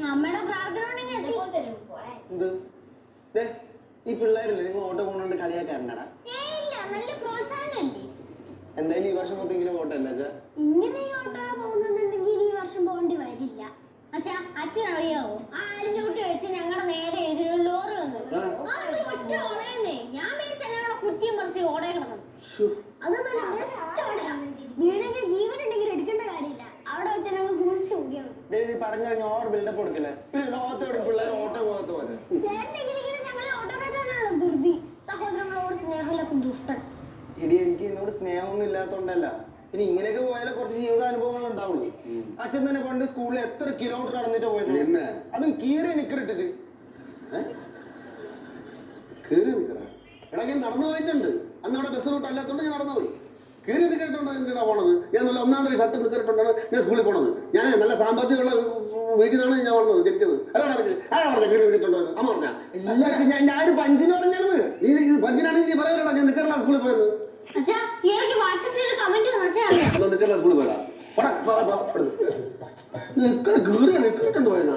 നമ്മുടെ പ്രാർത്ഥന ഈ പിള്ളേരില്ലേ നിങ്ങൾ ഓട്ടോ പോകണോണ്ട് കളിയാക്കാരനടാ. എന്തായാലും ഈ വർഷം മൊത്തം ഇങ്ങനെ പോട്ടെ അല്ലേ? ഇങ്ങനെ ഓട്ടോ പോകുന്നുണ്ടെങ്കിൽ ഈ വർഷം പോകേണ്ടി വരില്ല. അച്ഛാ, അച്ഛൻ അറിയാവോ, ആ അടിഞ്ഞോട്ടി വെച്ച് ഞങ്ങളുടെ നേരെ എതിരൊരു ലോറി വന്നു. ഒറ്റ ഓളയെന്നേ ഞാൻ ഞങ്ങളുടെ കുറ്റിയും പറിച്ച് ഓടേ കിടന്നു. അത് നല്ല ബെസ്റ്റ് ഓടയാ. വീടിന്റെ ജീവനുണ്ടെങ്കിൽ എടുക്കേണ്ട കാര്യമില്ല. അവിടെ വെച്ച് ഞങ്ങൾ കുളിച്ചു കൂടിയാൽ മതി. പറഞ്ഞു കഴിഞ്ഞാൽ ഓവർ ബിൽഡപ്പ് കൊടുക്കില്ലേ? പിന്നെ ലോകത്തോടെ പിള്ളേർ ഓട്ടോ പോകാത്ത പോലെ. ചേട്ടനെങ്കിലും ഞങ്ങളെ ഓട്ടോക്കാരനാണല്ലോ ധൃതി. സഹോദരങ്ങളോട് സ്നേഹമില്ലാത്ത ദുഷ്ടൻ. ഇടി, എനിക്ക് എന്നോട് സ്നേഹമൊന്നും ഇല്ലാത്തോണ്ടല്ല. ഇനി ഇങ്ങനെയൊക്കെ പോയാലേ കുറച്ച് ജീവിതാനുഭവങ്ങൾ ഉണ്ടാവുള്ളൂ. അച്ഛൻ തന്നെ പണ്ട് സ്കൂളിൽ എത്ര കിലോമീറ്റർ നടന്നിട്ട് പോയത്, അതും കീറിയ നിക്കറിട്ടിട്ട്. എടാ, ഞാൻ നടന്നു പോയിട്ടുണ്ട്. അന്ന് അവിടെ ബസ് റൂട്ട് അല്ലാത്തോണ്ട് ഞാൻ നടന്നു പോയി. കീറി നിക്കറിട്ടുണ്ടോ എന്തിനാ പോണത്? ഞാൻ നല്ല ഒന്നാമത്തെ ഷർട്ട് നിക്കറിട്ടുണ്ടാണ് ഞാൻ സ്കൂളിൽ പോണത്. ഞാൻ നല്ല സാമ്പത്തികമുള്ള വീട്ടിൽ നിന്നാണ് ഞാൻ വളർന്നത്, ജനിച്ചത്. ആരാണ് കീറി നിൽക്കിട്ടുണ്ടോ? അമ്മ പറഞ്ഞാ ഞാനൊരു പഞ്ചിന് പറഞ്ഞത്. നീ ഇത് പഞ്ചിനാണെങ്കിൽ നീ പറയാനാ ഞാൻ നിക്കറില്ല സ്കൂളിൽ പോയത്. നിക്കറില്ല സ്കൂളിൽ പോയതാ. കീറിയ നിക്കറിട്ടുണ്ട് പോയതാ.